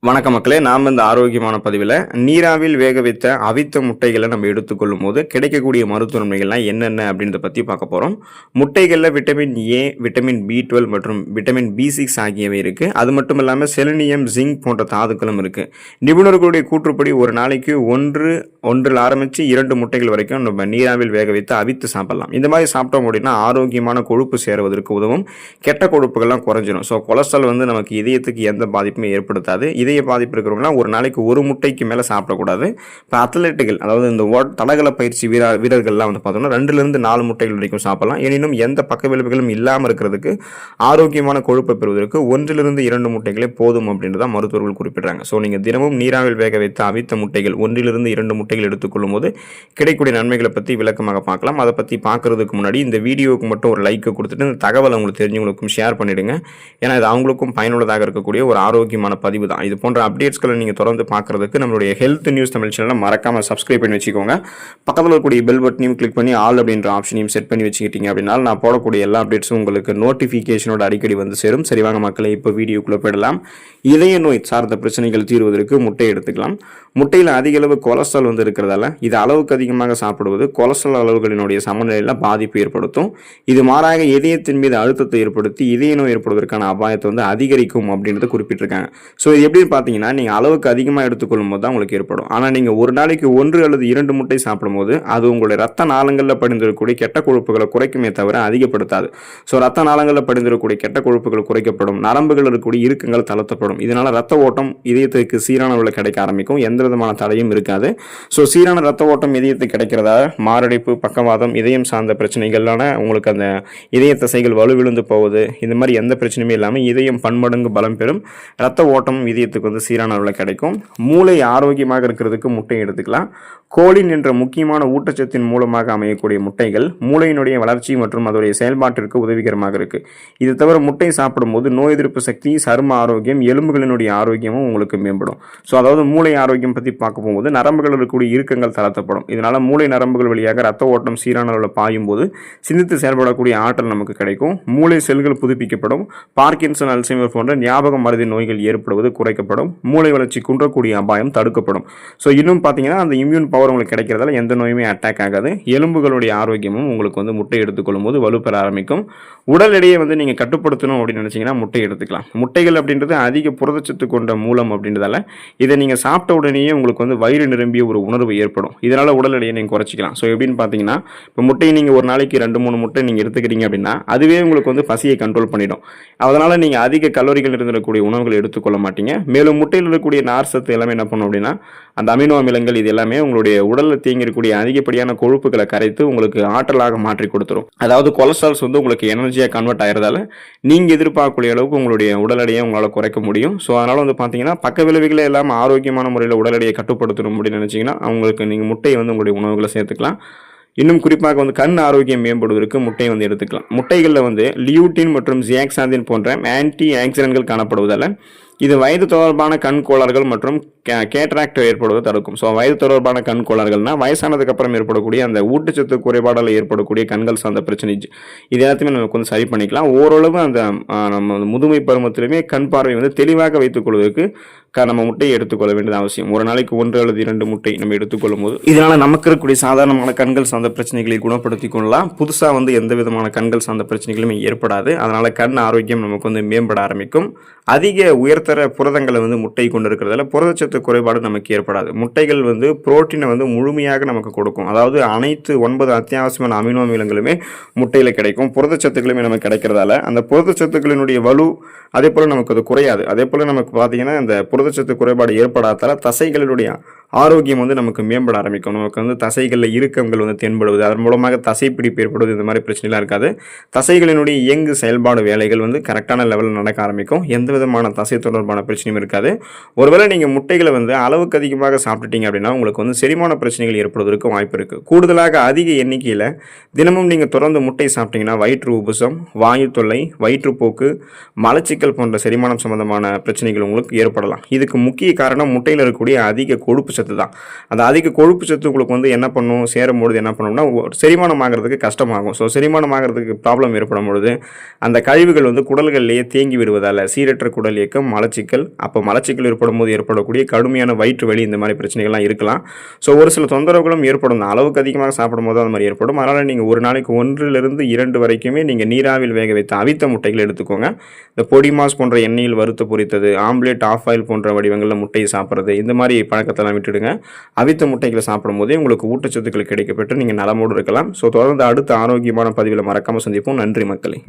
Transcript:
வணக்க மக்களே, நாம் இந்த ஆரோக்கியமான பதிவில் நீராவில் வேக வைத்த அவித்த முட்டைகளை நம்ம எடுத்துக்கொள்ளும் போது கிடைக்கக்கூடிய மருத்துவ நன்மைகள்லாம் என்னென்ன அப்படின்றத பற்றி பார்க்க போகிறோம். முட்டைகளில் விட்டமின் ஏ, விட்டமின் B12 மற்றும் விட்டமின் B6 ஆகியவை இருக்குது. அது மட்டும் இல்லாமல் செலினியம், ஜிங்க் போன்ற தாதுக்களும் இருக்குது. நிபுணர்களுடைய கூற்றுப்படி ஒரு நாளைக்கு ஒன்றில் ஆரம்பித்து 2 முட்டைகள் வரைக்கும் நம்ம நீராவில் வேக வைத்து அவித்து சாப்பிடலாம். இந்த மாதிரி சாப்பிட்டோம் அப்படின்னா ஆரோக்கியமான கொழுப்பு சேருவதற்கு உதவும். கெட்ட கொழுப்புகள்லாம் குறைஞ்சிடும். ஸோ கொலஸ்ட்ரால் நமக்கு இதயத்துக்கு எந்த பாதிப்புமே ஏற்படுத்தாது. இதய பாதிப்பு இருக்கிறவங்களாம் ஒரு நாளைக்கு ஒரு முட்டைக்கு மேலே சாப்பிடக்கூடாது. இப்போ அத்லெட்டுகள், அதாவது இந்த தடகள பயிற்சி வீரர்கள்லாம் பார்த்தோம்னா 2லிருந்து 4 முட்டைகள் வரைக்கும் சாப்பிடலாம். எனினும் எந்த பக்க விளைவுகளும் இல்லாமல் இருக்கிறதுக்கு, ஆரோக்கியமான கொழுப்பை பெறுவதற்கு 1லிருந்து 2 முட்டைகளே போதும் அப்படின்றத மருத்துவர்கள் குறிப்பிடுறாங்க. ஸோ நீங்கள் தினமும் நீராவில் வேக வைத்த அவித்த முட்டைகள் 1லிருந்து 2 முட்டைகள் எடுத்துக்கொள்ளும் போது கிடைக்கக்கூடிய நன்மைகளை பற்றி விளக்கமாக பார்க்கலாம். அதை பற்றி பார்க்கறதுக்கு முன்னாடி இந்த வீடியோவுக்கு மட்டும் ஒரு லைக் கொடுத்துட்டு இந்த தகவலை உங்களுக்கு தெரிஞ்சவங்களுக்கும் ஷேர் பண்ணிடுங்க. ஏன்னா இது அவங்களுக்கும் பயனுள்ளதாக இருக்கக்கூடிய ஒரு ஆரோக்கியமான பதிவு தான். இது போன்ற அப்டேட்ஸ்களை நீங்கள் தொடர்ந்து பார்க்குறதுக்கு நம்மளுடைய ஹெல்த் நியூஸ் தமிழ் சேனலை மறக்காமல் சப்ஸ்கிரைப் பண்ணி வச்சுக்கோங்க. பக்கத்தில் இருக்கக்கூடிய பெல் பட்டனையும் கிளிக் பண்ணி ஆல் அப்படின்ற ஆப்ஷனையும் செட் பண்ணி வச்சுக்கிட்டீங்க அப்படின்னா நான் போடக்கூடிய எல்லா அப்டேட்ஸும் உங்களுக்கு நோட்டிஃபிகேஷனோட அடிக்கடி வந்து சேரும். சரிவாங்க மக்களை, இப்போ வீடியோக்குள்ளே போயிடலாம். இதய நோய் சார்ந்த பிரச்சனைகள் தீர்வதற்கு முட்டை எடுத்துக்கலாம். முட்டையில் அதிக அளவு கொலஸ்ட்ரால் இருக்கிறதால இது அளவுக்கு அதிகமாக சாப்பிடுவது கொலஸ்ட்ரால் அளவுகளினுடைய சமநிலையில் பாதிப்பு ஏற்படுத்தும். இது மாறாக இதயத்தின் மீது அழுத்தத்தை ஏற்படுத்தி இதய நோய் ஏற்படுவதற்கான அபாயத்தை அதிகரிக்கும் அப்படின்றத குறிப்பிட்டிருக்காங்க. ஸோ இது எப்படின்னு பார்த்தீங்கன்னா, நீங்கள் அளவுக்கு அதிகமாக எடுத்துக்கொள்ளும் போது தான் உங்களுக்கு ஏற்படும். ஆனால் நீங்கள் ஒரு நாளைக்கு 1 அல்லது 2 முட்டை சாப்பிடும்போது அது உங்களுடைய ரத்த நாளங்களில் படிந்திருக்கக்கூடிய கெட்ட கொழுப்புகளை குறைக்குமே தவிர அதிகப்படுத்தாது. ஸோ ரத்த நாளங்களில் படிந்திருக்கக்கூடிய கெட்ட கொழுப்புகள் குறைக்கப்படும், நரம்புகள் இருக்கக்கூடிய இறுக்கங்கள் தளர்த்தப்படும். இதனால் ரத்த ஓட்டம் இதயத்துக்கு சீரான அளவில் கிடைக்க ஆரம்பிக்கும். எந்த விதமான தடையும் இருக்காது. ஸோ சீரான ரத்த ஓட்டம் இதயத்துக்கு கிடைக்கிறதா மாரடைப்பு, பக்கவாதம், இதயம் சார்ந்த பிரச்சனைகளான உங்களுக்கு அந்த இதய தசைகள் வலுவிழுந்து போவது, இந்த மாதிரி எந்த பிரச்சனையுமே இல்லாமல் இதயம் பன்மடங்கு பலம் பெறும். ரத்த ஓட்டம் இதயத்துக்கு சீரான அளவில் கிடைக்கும். மூளை ஆரோக்கியமாக இருக்கிறதுக்கு முட்டை எடுத்துக்கலாம். கோலின் என்ற முக்கியமான ஊட்டச்சத்தின் மூலமாக அமையக்கூடிய முட்டைகள் மூளையினுடைய வளர்ச்சி மற்றும் அதோடைய செயல்பாட்டிற்கு உதவிகரமாக இருக்கு. இது தவிர முட்டை சாப்பிடும்போது நோய் எதிர்ப்பு சக்தி, சரும ஆரோக்கியம், எலும்புகளினுடைய ஆரோக்கியமும் உங்களுக்கு மேம்படும். ஸோ அதாவது மூளை ஆரோக்கியம் பற்றி பார்க்க போகும்போது நரம்புகள் இருக்கக்கூடிய இறுக்கங்கள் தளர்த்தப்படும். இதனால மூளை நரம்புகள் வழியாக ரத்த ஓட்டம் சீரான அளவில் பாயும் போது சிந்தித்து செயல்படக்கூடிய ஆற்றல் நமக்கு கிடைக்கும். மூளை செல்கள் புதுப்பிக்கப்படும். பார்க்கின்சன், அல்சைமர் போன்ற ஞாபக மறதி நோய்கள் ஏற்படுவது குறைக்கப்படும். மூளை வளர்ச்சி குன்றக்கூடிய அபாயம் தடுக்கப்படும். ஸோ இன்னும் பார்த்தீங்கன்னா அந்த இம்யூன் பவர் உங்களுக்கு கிடைக்கிறதால எந்த நோயுமே அட்டாக் ஆகாது. எலும்புகளுடைய ஆரோக்கியமும் உங்களுக்கு முட்டை எடுத்துக்கொள்ளும் போது வலுப்பெற ஆரம்பிக்கும். உடல் எடையை நீங்கள் கட்டுப்படுத்தணும் அப்படின்னு நினைச்சீங்கன்னா முட்டை எடுத்துக்கலாம். முட்டைகள் அப்படின்றது அதிக புரதச்சத்து கொண்ட மூலம் அப்படின்றதால இதை நீங்கள் சாப்பிட்ட உடனேயே உங்களுக்கு வயிறு நிரம்பிய ஒரு உணர்வு ஏற்படும். இதனால உடல் எடையை நீங்கள் குறைச்சிக்கலாம். ஸோ எப்படின்னு பார்த்தீங்கன்னா, இப்போ முட்டையை நீங்கள் ஒரு நாளைக்கு 2-3 முட்டை நீங்கள் எடுத்துக்கிறீங்க அப்படின்னா அதுவே உங்களுக்கு பசியை கண்ட்ரோல் பண்ணிடும். அதனால நீங்கள் அதிக கலோரிகள் இருந்திருக்கக்கூடிய உணவுகளை எடுத்துக்கொள்ள மாட்டீங்க. மேலும் முட்டையில் இருக்கக்கூடிய நார் சத்து எல்லாமே என்ன பண்ணும் அப்படின்னா, அந்த அமினோ அமிலங்கள் இது எல்லாமே உங்களுடைய உடலில் தேங்கியிருக்கக்கூடிய அதிகப்படியான கொழுப்புகளை கரைத்து உங்களுக்கு ஆற்றலாக மாற்றி கொடுத்துரும். அதாவது கொலஸ்ட்ரால்ஸ் உங்களுக்கு எனர்ஜியாக கன்வெர்ட் ஆகிறதால நீங்கள் எதிர்பார்க்கக்கூடிய அளவுக்கு உங்களுடைய உடல் எடையை உங்களால் குறைக்க முடியும். ஸோ அதனால பார்த்தீங்கன்னா பக்க விளைவுகளே எல்லாம் ஆரோக்கியமான முறையில் உடல் எடையை கட்டுப்படுத்தணும் அப்படின்னு நினைச்சீங்கன்னா அவங்களுக்கு நீங்கள் முட்டையை உங்களுடைய உணவுகளை சேர்த்துக்கலாம். இன்னும் குறிப்பாக கண் ஆரோக்கியம் மேம்படுவதற்கு முட்டையை எடுத்துக்கலாம். முட்டைகளில் லியூட்டின் மற்றும் ஜியாக்சாந்தின் போன்ற ஆன்டி ஆக்சிடென்ட்கள் காணப்படுவதால் இது வயது தொடர்பான கண் கோளாறுகள் மற்றும் கேட்ராக்ட் ஏற்படுவதை தடுக்கும். ஸோ வயது தொடர்பான கண் கோளாறுகள்னா வயசானதுக்கு அப்புறம் ஏற்படக்கூடிய அந்த ஊட்டச்சத்து குறைபாடால் ஏற்படக்கூடிய கண்கள் சார்ந்த பிரச்சனை, இது எல்லாத்தையுமே நம்ம சரி பண்ணிக்கலாம். ஓரளவு அந்த நம்ம முதுமை பருவத்திலுமே கண் பார்வை தெளிவாக வைத்துக் கொள்வதற்கு நம்ம முட்டையை எடுத்துக்கொள்ள வேண்டியது அவசியம். ஒரு நாளைக்கு 1 அல்லது 2 முட்டை நம்ம எடுத்துக்கொள்ளும் போது இதனால நமக்கு இருக்கக்கூடிய சாதாரணமான கண்கள் சார்ந்த பிரச்சனைகளை குணப்படுத்திக் கொள்ளலாம். புதுசாக எந்த விதமான கண்கள் சார்ந்த பிரச்சனைகளுமே ஏற்படாது. அதனால கண் ஆரோக்கியம் நமக்கு மேம்பட ஆரம்பிக்கும். அதிக உயர்தர புரதங்களை முட்டை கொண்டு இருக்கிறதால புரதச்சத்து குறைபாடு நமக்கு ஏற்படாது. முட்டைகள் புரோட்டீனை முழுமையாக நமக்கு கொடுக்கும். அதாவது அனைத்து 9 அத்தியாவசியமான அமினோ அமிலங்களுமே முட்டையில கிடைக்கும். புரதச்சத்துக்களுமே நமக்கு கிடைக்கிறதால அந்த புரதச்சத்துக்களினுடைய வலு அதே போல நமக்கு அது குறையாது. அதே போல நமக்கு பார்த்தீங்கன்னா இந்த புரதச்சத்து குறைபாடு ஏற்படாதால தசைகளுடைய ஆரோக்கியம் நமக்கு மேம்பட ஆரம்பிக்கும். நமக்கு தசைகளில் இறுக்கங்கள் தென்படுவது, அதன் மூலமாக தசைப்பிடிப்பு ஏற்படுவது, இந்த மாதிரி பிரச்சனைலாம் இருக்காது. தசைகளினுடைய இயங்கு செயல்பாடு வேலைகள் கரெக்டான லெவலில் நடக்க ஆரம்பிக்கும். எந்த விதமான தசை தொடர்பான பிரச்சனையும் இருக்காது. ஒருவேளை நீங்கள் முட்டைகளை அளவுக்கு அதிகமாக சாப்பிட்டுட்டீங்க அப்படின்னா உங்களுக்கு செரிமான பிரச்சனைகள் ஏற்படுவதற்கு வாய்ப்பு இருக்குது. கூடுதலாக அதிக எண்ணிக்கையில் தினமும் நீங்கள் தொடர்ந்து முட்டை சாப்பிட்டீங்கன்னா வயிற்று உபசம், வாயு தொல்லை, வயிற்றுப்போக்கு, மலச்சிக்கல் போன்ற செரிமானம் சம்பந்தமான பிரச்சனைகள் உங்களுக்கு ஏற்படலாம். இதுக்கு முக்கிய காரணம் முட்டையில் இருக்கக்கூடிய அதிக கொழுப்பு சத்து சத்து தான். அந்த அதிக கொழுப்பு சத்து உங்களுக்கு வந்து என்ன பண்ணும், சேரும்பொழுது என்ன பண்ணும்னா செரிமானம் ஆகிறதுக்கு கஷ்டமாகும். ஸோ செரிமானம் ஆகிறதுக்கு ப்ராப்ளம் ஏற்படும் பொழுது அந்த கழிவுகள் வந்து குடல்கள்லேயே தேங்கி விடுவதால் சீரற்ற குடல் இயக்கம், மலச்சிக்கல், அப்போ மலச்சிக்கல் ஏற்படும் போது ஏற்படக்கூடிய கடுமையான வயிற்று வலி, இந்த மாதிரி பிரச்சனைகள்லாம் இருக்கலாம். ஸோ ஒரு சில தொந்தரவுகளும் ஏற்படும். அளவுக்கு அதிகமாக சாப்பிடும்போது அந்த மாதிரி ஏற்படும். அதனால் நீங்கள் ஒரு நாளைக்கு 1-2 வரைக்குமே நீங்கள் நீராவில் வேக வைத்த அவித்த முட்டைகள் எடுத்துக்கோங்க. இந்த பொடி மாஸ் போன்ற எண்ணெயில் வறுத்து பொரித்தது, ஆம்லேட், ஆஃப் ஆயில் போன்ற வடிவங்களில் முட்டையை சாப்பிட்றது, இந்த மாதிரி பழக்கத்தெல்லாம் விட்டுடுங்க. அவித்த முட்டைகளை சாப்பிடும் போதே உங்களுக்கு ஊட்டச்சத்துக்கள் கிடைக்கப்பெற்று நீங்கள் நலமோடு இருக்கலாம். ஸோ தொடர்ந்து அடுத்த ஆரோக்கியமான பதிவில் மறக்காமல் சந்திப்போம். நன்றி மக்களே.